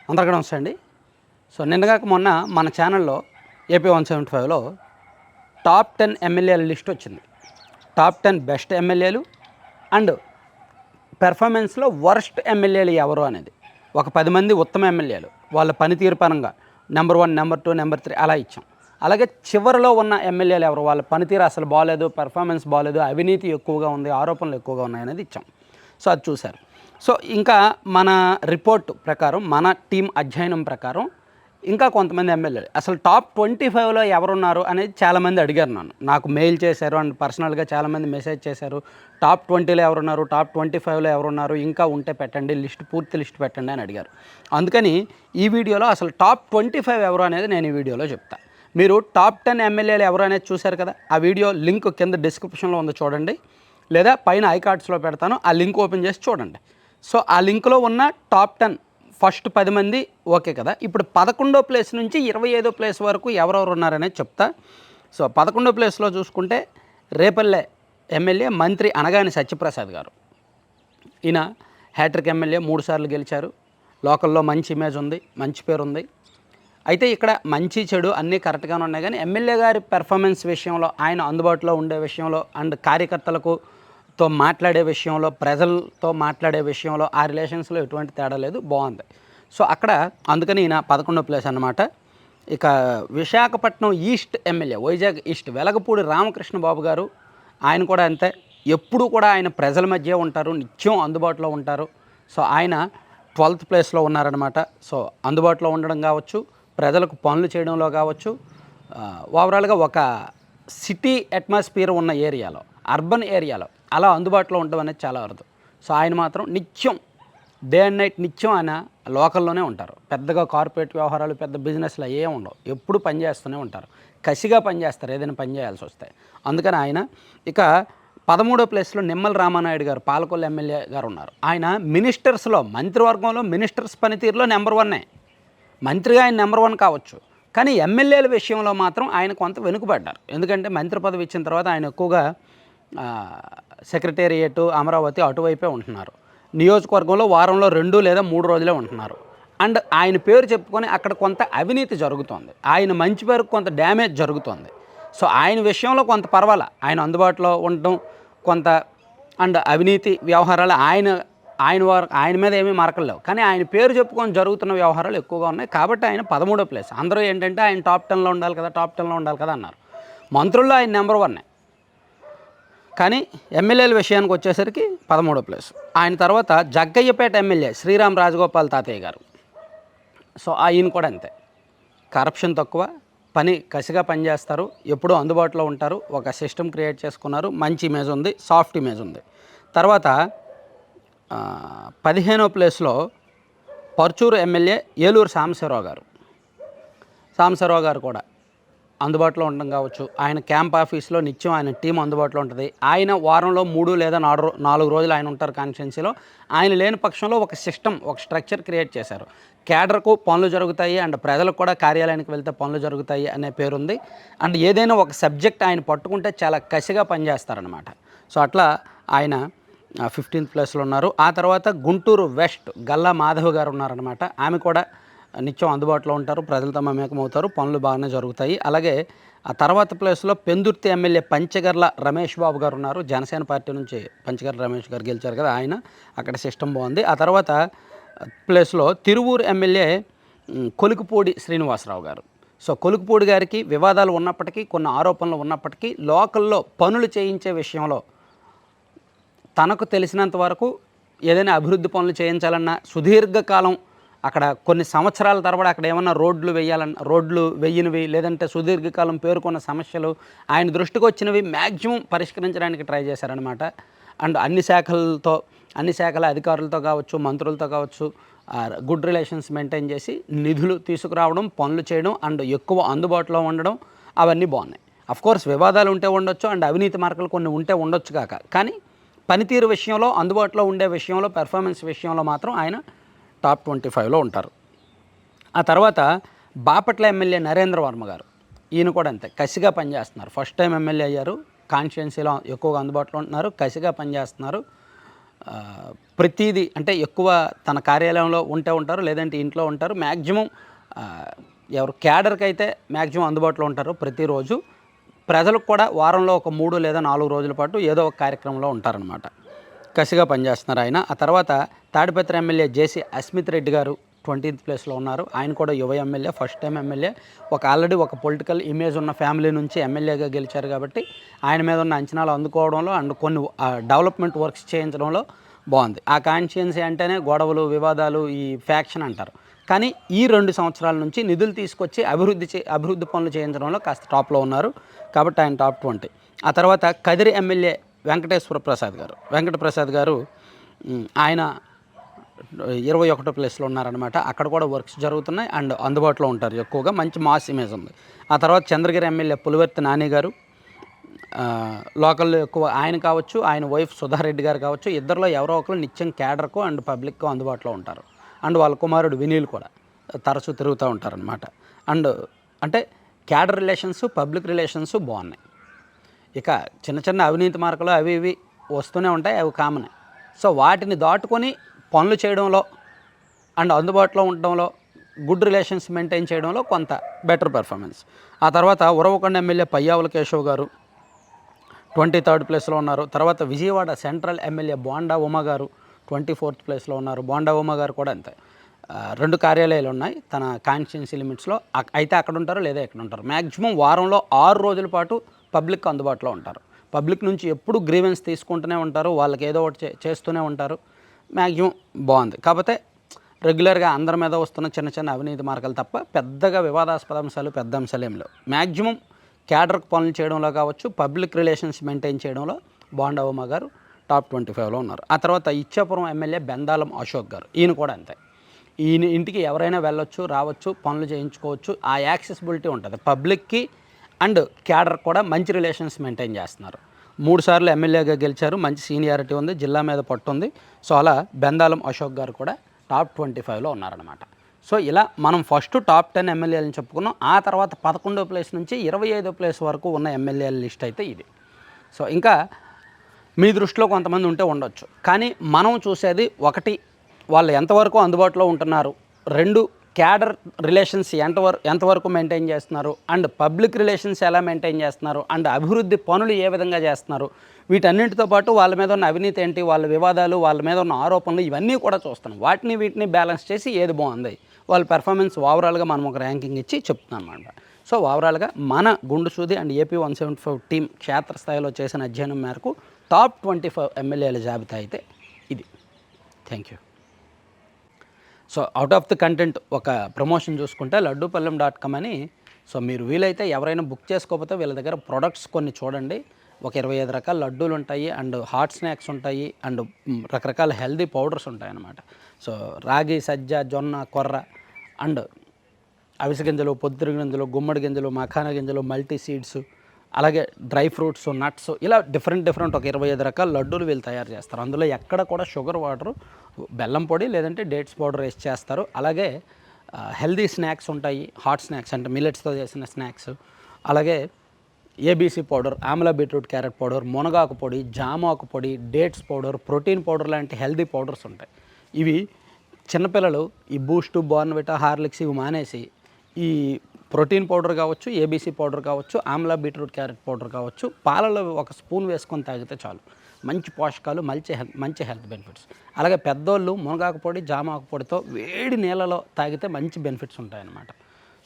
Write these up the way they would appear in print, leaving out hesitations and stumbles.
అందరికీ నమస్తే అండి. సో నిన్నగాక మొన్న మన ఛానల్లో ఏపీ 175లో టాప్ 10 ఎమ్మెల్యేల లిస్ట్ వచ్చింది. టాప్ 10 బెస్ట్ ఎమ్మెల్యేలు అండ్ పెర్ఫార్మెన్స్లో వర్స్ట్ ఎమ్మెల్యేలు ఎవరు అనేది ఒక 10 మంది ఉత్తమ ఎమ్మెల్యేలు వాళ్ళ పనితీరు పరంగా నెంబర్ 1, నెంబర్ 2, నెంబర్ 3 అలా ఇచ్చాం. అలాగే చివరిలో ఉన్న ఎమ్మెల్యేలు ఎవరు, వాళ్ళ పనితీరు అసలు బాగాలేదు, పెర్ఫార్మెన్స్ బాగాలేదు, అవినీతి ఎక్కువగా ఉంది, ఆరోపణలు ఎక్కువగా ఉన్నాయనేది ఇచ్చాం. సో అది చూశారు. సో ఇంకా మన రిపోర్ట్ ప్రకారం, మన టీం అధ్యయనం ప్రకారం ఇంకా కొంతమంది ఎమ్మెల్యేలు అసలు టాప్ 25లో ఎవరున్నారు అనేది చాలామంది అడిగారు. నాకు మెయిల్ చేశారు అండ్ పర్సనల్గా చాలామంది మెసేజ్ చేశారు. టాప్ 20లో ఎవరున్నారు, టాప్ 25లో ఎవరున్నారు, ఇంకా ఉంటే పెట్టండి, పూర్తి లిస్ట్ పెట్టండి అని అడిగారు. అందుకని ఈ వీడియోలో అసలు టాప్ 25 ఎవరు అనేది నేను ఈ వీడియోలో చెప్తాను. మీరు టాప్ 10 ఎమ్మెల్యేలు ఎవరు అనేది చూశారు కదా, ఆ వీడియో లింక్ కింద డిస్క్రిప్షన్లో ఉంది చూడండి, లేదా పైన ఐకార్డ్స్లో పెడతాను, ఆ లింక్ ఓపెన్ చేసి చూడండి. సో ఆ లింక్లో ఉన్న టాప్ 10 ఫస్ట్ 10 మంది ఓకే కదా. ఇప్పుడు 11వ ప్లేస్ నుంచి 25వ ప్లేస్ వరకు ఎవరెవరు ఉన్నారనేది చెప్తా. సో 11వ ప్లేస్లో చూసుకుంటే రేపల్లె ఎమ్మెల్యే మంత్రి అనగాని సత్యప్రసాద్ గారు. ఈయన హ్యాట్రిక్ ఎమ్మెల్యే 3 సార్లు గెలిచారు. లోకల్లో మంచి ఇమేజ్ ఉంది, మంచి పేరు ఉంది. అయితే ఇక్కడ మంచి చెడు అన్నీ కరెక్ట్గానే ఉన్నాయి, కానీ ఎమ్మెల్యే గారి పెర్ఫార్మెన్స్ విషయంలో, ఆయన అందుబాటులో ఉండే విషయంలో అండ్ కార్యకర్తలతో మాట్లాడే విషయంలో, ప్రజలతో మాట్లాడే విషయంలో ఆ రిలేషన్స్లో ఎటువంటి తేడా లేదు, బాగుంది. సో అక్కడ అందుకని ఈయన 11వ ప్లేస్ అన్నమాట. ఇక Visakhapatnam east MLA, Vizag east Velagapudi Ramakrishna Babu garu, ఆయన కూడా అంతే. ఎప్పుడు కూడా ఆయన ప్రజల మధ్య ఉంటారు, నిత్యం అందుబాటులో ఉంటారు. సో ఆయన 12th ప్లేస్లో ఉన్నారనమాట. సో అందుబాటులో ఉండడం కావచ్చు, ప్రజలకు పనులు చేయడంలో కావచ్చు, ఓవరాల్గా ఒక సిటీ అట్మాస్ఫియర్ ఉన్న ఏరియాలో, అర్బన్ ఏరియాలో అలా అందుబాటులో ఉండడం అనేది చాలా అరుదు. సో ఆయన మాత్రం నిత్యం డే అండ్ నైట్ నిత్యం ఆయన లోకల్లోనే ఉంటారు. పెద్దగా కార్పొరేట్ వ్యవహారాలు, పెద్ద బిజినెస్లు ఏం ఉండవు, ఎప్పుడు పనిచేస్తూనే ఉంటారు, కసిగా పనిచేస్తారు ఏదైనా పని చేయాల్సి వస్తే. అందుకని ఆయన ఇక 13వ ప్లేస్లో నిమ్మల రామానాయుడు గారు, పాలకొల్లు ఎమ్మెల్యే గారు ఉన్నారు. ఆయన మినిస్టర్స్లో, మంత్రివర్గంలో మినిస్టర్స్ పనితీరులో నెంబర్ 1. మంత్రిగా ఆయన నెంబర్ 1 కావచ్చు, కానీ ఎమ్మెల్యేల విషయంలో మాత్రం ఆయన కొంత వెనుకబడ్డారు. ఎందుకంటే మంత్రి పదవి ఇచ్చిన తర్వాత ఆయన ఎక్కువగా సెక్రటేరియట్, అమరావతి అటువైపే ఉంటున్నారు. నియోజకవర్గంలో వారంలో 2 లేదా 3 రోజులే ఉంటున్నారు. అండ్ ఆయన పేరు చెప్పుకొని అక్కడ కొంత అవినీతి జరుగుతోంది, ఆయన మంచి పేరుకు కొంత డ్యామేజ్ జరుగుతోంది. సో ఆయన విషయంలో కొంత పర్వాలా, ఆయన అందుబాటులో ఉండడం కొంత, అండ్ అవినీతి వ్యవహారాలు ఆయన మీద ఏమీ మరకలేవు, కానీ ఆయన పేరు చెప్పుకొని జరుగుతున్న వ్యవహారాలు ఎక్కువగా ఉన్నాయి. కాబట్టి ఆయన 13వ ప్లేస్. అందరూ ఏంటంటే ఆయన టాప్ 10లో ఉండాలి కదా, టాప్ 10లో ఉండాలి కదా అన్నారు. మంత్రుల్లో ఆయన నెంబర్ 1, కానీ ఎమ్మెల్యేల విషయానికి వచ్చేసరికి 13వ ప్లేస్. ఆయన తర్వాత జగ్గయ్యపేట ఎమ్మెల్యే శ్రీరామ్ రాజగోపాల్ తాతయ్య గారు. సో ఆయన కూడా అంతే, కరప్షన్ తక్కువ, పని కసిగా పనిచేస్తారు, ఎప్పుడూ అందుబాటులో ఉంటారు, ఒక సిస్టమ్ క్రియేట్ చేసుకున్నారు, మంచి ఇమేజ్ ఉంది, సాఫ్ట్ ఇమేజ్ ఉంది. తర్వాత 15వ ప్లేస్లో పర్చూరు ఎమ్మెల్యే ఏలూరు సాంబశివరావు గారు. సాంబశివరావు గారు కూడా అందుబాటులో ఉండడం కావచ్చు, ఆయన క్యాంప్ ఆఫీస్లో నిత్యం ఆయన టీం అందుబాటులో ఉంటుంది. ఆయన వారంలో 3 లేదా 4 రోజులు ఆయన ఉంటారు కాన్స్టిట్యున్సీలో. ఆయన లేని పక్షంలో ఒక సిస్టమ్, ఒక స్ట్రక్చర్ క్రియేట్ చేశారు. క్యాడర్కు పనులు జరుగుతాయి అండ్ ప్రజలకు కూడా కార్యాలయానికి వెళ్తే పనులు జరుగుతాయి అనే పేరుంది. అండ్ ఏదైనా ఒక సబ్జెక్ట్ ఆయన పట్టుకుంటే చాలా కసిగా పనిచేస్తారనమాట. సో అట్లా ఆయన 15th ప్లేస్లో ఉన్నారు. ఆ తర్వాత గుంటూరు వెస్ట్ గల్లా మాధవ్ గారు ఉన్నారనమాట. ఆమె కూడా నిత్యం అందుబాటులో ఉంటారు, ప్రజలతో మమేకమవుతారు, పనులు బాగానే జరుగుతాయి. అలాగే ఆ తర్వాత ప్లేస్లో పెందుర్తి ఎమ్మెల్యే పంచగర్ల రమేష్ బాబు గారు ఉన్నారు. జనసేన పార్టీ నుంచి పంచగర్ల రమేష్ గారు గెలిచారు కదా, ఆయన అక్కడ సిస్టమ్ బాగుంది. ఆ తర్వాత ప్లేస్లో తిరువూరు ఎమ్మెల్యే కొలుకుపూడి శ్రీనివాసరావు గారు. సో కొలుకుపూడి గారికి వివాదాలు ఉన్నప్పటికీ, కొన్ని ఆరోపణలు ఉన్నప్పటికీ, లోకల్లో పనులు చేయించే విషయంలో తనకు తెలిసినంత వరకు ఏదైనా అభివృద్ధి పనులు చేయించాలన్నా, సుదీర్ఘకాలం అక్కడ కొన్ని సంవత్సరాల తరబడి అక్కడ ఏమన్నా రోడ్లు వెయ్యినవి, లేదంటే సుదీర్ఘకాలం పేర్కొన్న సమస్యలు ఆయన దృష్టికి వచ్చినవి మ్యాక్సిమం పరిష్కరించడానికి ట్రై చేశారనమాట. అండ్ అన్ని శాఖల అధికారులతో కావచ్చు, మంత్రులతో కావచ్చు, గుడ్ రిలేషన్స్ మెయింటైన్ చేసి నిధులు తీసుకురావడం, పనులు చేయడం అండ్ ఎక్కువ అందుబాటులో ఉండడం, అవన్నీ బాగున్నాయి. అఫ్కోర్స్ వివాదాలు ఉంటే ఉండొచ్చు అండ్ అవినీతి మార్కులు కొన్ని ఉంటే ఉండొచ్చు కానీ పనితీరు విషయంలో, అందుబాటులో ఉండే విషయంలో, పెర్ఫార్మెన్స్ విషయంలో మాత్రం ఆయన టాప్ 25లో ఉంటారు. ఆ తర్వాత బాపట్ల ఎమ్మెల్యే నరేంద్ర వర్మ గారు. ఈయన కూడా అంతే, కసిగా పనిచేస్తున్నారు. ఫస్ట్ టైం ఎమ్మెల్యే అయ్యారు, కాన్స్టిట్యున్సీలో ఎక్కువగా అందుబాటులో ఉంటున్నారు, కసిగా పనిచేస్తున్నారు. ప్రతిదీ అంటే ఎక్కువ తన కార్యాలయంలో ఉంటారు, లేదంటే ఇంట్లో ఉంటారు. మ్యాక్సిమం ఎవరు క్యాడర్కి అయితే మ్యాక్సిమం అందుబాటులో ఉంటారు ప్రతిరోజు. ప్రజలకు కూడా వారంలో ఒక 3 లేదా 4 రోజుల పాటు ఏదో ఒక కార్యక్రమంలో ఉంటారనమాట. కసిగా పనిచేస్తున్నారు ఆయన. ఆ తర్వాత తాడిపత్రి ఎమ్మెల్యే జేసీ అస్మిత్ రెడ్డి గారు 20th ప్లేస్లో ఉన్నారు. ఆయన కూడా యువ MLA, first time MLA. Already ఒక పొలిటికల్ ఇమేజ్ ఉన్న ఫ్యామిలీ నుంచి ఎమ్మెల్యేగా గెలిచారు కాబట్టి ఆయన మీద ఉన్న అంచనాలు అందుకోవడంలో అండ్ కొన్ని డెవలప్మెంట్ వర్క్స్ చేయించడంలో బాగుంది. ఆ కాన్స్టిట్యుయెన్సీ అంటేనే గొడవలు, వివాదాలు, ఈ ఫ్యాక్షన్ అంటారు. కానీ ఈ 2 సంవత్సరాల నుంచి నిధులు తీసుకొచ్చి అభివృద్ధి పనులు చేయించడంలో కాస్త టాప్లో ఉన్నారు కాబట్టి ఆయన టాప్ 20. ఆ తర్వాత కదిరి ఎమ్మెల్యే వెంకట ప్రసాద్ గారు ఆయన 21వ ప్లేస్లో ఉన్నారనమాట. అక్కడ కూడా వర్క్స్ జరుగుతున్నాయి అండ్ అందుబాటులో ఉంటారు ఎక్కువగా. మంచి మాస్ ఇమేజ్ ఉంది. ఆ తర్వాత చంద్రగిరి ఎమ్మెల్యే పులివర్తి నాని గారు లోకల్లో ఎక్కువ ఆయన కావచ్చు, ఆయన వైఫ్ సుధారెడ్డి గారు కావచ్చు, ఇద్దరిలో ఎవరో ఒకరు నిత్యం క్యాడర్కు అండ్ పబ్లిక్కు అందుబాటులో ఉంటారు. అండ్ వాళ్ళ కుమారుడు వినీల్ కూడా తరచూ తిరుగుతూ ఉంటారనమాట. అండ్ అంటే క్యాడర్ రిలేషన్స్, పబ్లిక్ రిలేషన్స్ బాగున్నాయి. ఇక చిన్న చిన్న అవినీతి మార్కులు అవి ఇవి వస్తూనే ఉంటాయి, అవి కామనే. సో వాటిని దాటుకొని పనులు చేయడంలో అండ్ అందుబాటులో ఉండడంలో, గుడ్ రిలేషన్స్ మెయింటైన్ చేయడంలో కొంత బెటర్ పెర్ఫార్మెన్స్. ఆ తర్వాత ఉరవకొండ ఎమ్మెల్యే పయ్యావుల కేశవ్ గారు 23rd ప్లేస్లో ఉన్నారు. తర్వాత విజయవాడ సెంట్రల్ ఎమ్మెల్యే బోండా ఉమ గారు 24th ప్లేస్లో ఉన్నారు. బోండా ఉమ గారు కూడా అంతే. 2 కార్యాలయాలు ఉన్నాయి తన కాన్స్టిట్యుయెన్సీ లిమిట్స్లో. అయితే అక్కడ ఉంటారు లేదా ఇక్కడ ఉంటారు. మ్యాక్సిమం వారంలో 6 రోజుల పాటు పబ్లిక్ అందుబాటులో ఉంటారు. పబ్లిక్ నుంచి ఎప్పుడు గ్రీవెన్స్ తీసుకుంటూనే ఉంటారు, వాళ్ళకి ఏదో ఒకటి చేస్తూనే ఉంటారు. మ్యాక్సిమం బాగుంది. కాకపోతే రెగ్యులర్గా అందరి మీద వస్తున్న చిన్న చిన్న అవినీతి మార్గాలు తప్ప పెద్దగా వివాదాస్పద అంశాలు, పెద్ద అంశాలు ఏం లేవు. మ్యాక్సిమం క్యాడర్కి పనులు చేయడంలో కావచ్చు, పబ్లిక్ రిలేషన్స్ మెయింటైన్ చేయడంలో బోండా ఉమ గారు టాప్ 25లో ఉన్నారు. ఆ తర్వాత ఇచ్చాపురం ఎమ్మెల్యే బెందాలం అశోక్ గారు, ఈయన కూడా అంతే. ఈయన ఇంటికి ఎవరైనా వెళ్ళొచ్చు, రావచ్చు, పనులు చేయించుకోవచ్చు. ఆ యాక్సెసిబిలిటీ ఉంటుంది పబ్లిక్కి అండ్ క్యాడర్ కూడా. మంచి రిలేషన్స్ మెయింటైన్ చేస్తున్నారు. 3 సార్లు ఎమ్మెల్యేగా గెలిచారు, మంచి సీనియారిటీ ఉంది, జిల్లా మీద పట్టు ఉంది. సో అలా బెందాలం అశోక్ గారు కూడా టాప్ 25లో ఉన్నారనమాట. సో ఇలా మనం ఫస్ట్ టాప్ 10 ఎమ్మెల్యేలను చెప్పుకున్నాం. ఆ తర్వాత 11వ ప్లేస్ నుంచి 25వ ప్లేస్ వరకు ఉన్న ఎమ్మెల్యేల లిస్ట్ అయితే ఇది. సో ఇంకా మీ దృష్టిలో కొంతమంది ఉంటే ఉండొచ్చు, కానీ మనం చూసేది ఒకటి, వాళ్ళు ఎంతవరకు అందుబాటులో ఉంటున్నారు, 2 క్యాడర్ రిలేషన్స్ ఎంతవరకు మెయింటైన్ చేస్తున్నారు, అండ్ పబ్లిక్ రిలేషన్స్ ఎలా మెయింటైన్ చేస్తున్నారు, అండ్ అభివృద్ధి పనులు ఏ విధంగా చేస్తున్నారు, వీటన్నింటితో పాటు వాళ్ళ మీద ఉన్న అవినీతి ఏంటి, వాళ్ళ వివాదాలు, వాళ్ళ మీద ఉన్న ఆరోపణలు, ఇవన్నీ కూడా చూస్తున్నాం. వీటిని బ్యాలెన్స్ చేసి ఏది బాగుంది, వాళ్ళ పెర్ఫార్మెన్స్ ఓవరాల్గా మనం ఒక ర్యాంకింగ్ ఇచ్చి చెప్తున్నాం అనమాట. సో ఓవరాల్గా మన గుండు సూది అండ్ ఏపీ 175 టీం క్షేత్రస్థాయిలో చేసిన అధ్యయనం మేరకు టాప్ 25 ఎమ్మెల్యేల జాబితా అయితే ఇది. Thank you. So out of the content ఒక ప్రమోషన్ చూసుకుంటే laddupallaem.com అని. సో మీరు వీలైతే ఎవరైనా బుక్ చేసుకోకపోతే వీళ్ళ దగ్గర ప్రొడక్ట్స్ కొన్ని చూడండి. ఒక 25 రకాల లడ్డూలు ఉంటాయి అండ్ హాట్ స్నాక్స్ ఉంటాయి అండ్ రకరకాల హెల్దీ పౌడర్స్ ఉంటాయన్నమాట. సో రాగి, సజ్జ, జొన్న, కొర్ర అండ్ అవిసె గింజలు, పొద్దుతిరుగుడు గింజలు, గుమ్మడి గింజలు, మఖానా గింజలు, మల్టీ సీడ్స్, అలాగే డ్రై ఫ్రూట్స్, నట్స్, ఇలా డిఫరెంట్ ఒక 25 రకాల లడ్డూలు వీళ్ళు తయారు చేస్తారు. అందులో ఎక్కడ కూడా షుగర్ వాటరు, బెల్లం పొడి లేదంటే డేట్స్ పౌడర్ వేసి చేస్తారు. అలాగే హెల్దీ స్నాక్స్ ఉంటాయి, హాట్ స్నాక్స్ అంటే మిల్లెట్స్తో చేసిన స్నాక్స్, అలాగే ABC powder, Amla beetroot carrot powder, మునగాకు పొడి, జామాకు పొడి, డేట్స్ పౌడర్, ప్రోటీన్ పౌడర్ లాంటి హెల్దీ పౌడర్స్ ఉంటాయి. ఇవి చిన్నపిల్లలు ఈ బూస్టు, బోర్న్విటా, హార్లిక్స్ ఇవి మానేసి ఈ ప్రోటీన్ పౌడర్ కావచ్చు, ఏబీసీ పౌడర్ కావచ్చు, ఆమ్లా బీట్రూట్ క్యారెట్ పౌడర్ కావచ్చు, పాలలో ఒక స్పూన్ వేసుకొని తాగితే చాలు. మంచి పోషకాలు, మంచి హెల్త్ బెనిఫిట్స్. అలాగే పెద్దోళ్ళు మునగాకు పొడి, జామాకు పొడితో వేడి నీళ్ళలో తాగితే మంచి బెనిఫిట్స్ ఉంటాయన్నమాట.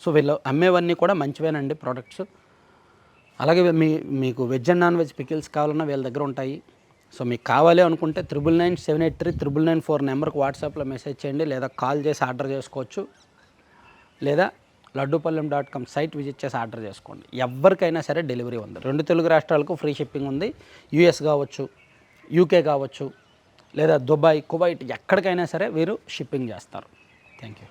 సో వీళ్ళు అమ్మేవన్నీ కూడా మంచివేనండి ప్రోడక్ట్స్. అలాగే మీకు veg and non veg pickles కావాలన్నా వీళ్ళ దగ్గర ఉంటాయి. సో మీకు కావాలి అనుకుంటే 9997839994 నెంబర్కి వాట్సాప్లో మెసేజ్ చేయండి, లేదా కాల్ చేసి ఆర్డర్ చేసుకోవచ్చు, లేదా laddupallaem.com సైట్ విజిట్ చేసి ఆర్డర్ చేసుకోండి. ఎవరికైనా సరే డెలివరీ ఉంది. 2 తెలుగు రాష్ట్రాలకు ఫ్రీ షిప్పింగ్ ఉంది. యూఎస్ కావచ్చు, యూకే కావచ్చు, లేదా దుబాయ్, కువైట్, ఎక్కడికైనా సరే వీరు షిప్పింగ్ చేస్తారు. Thank you.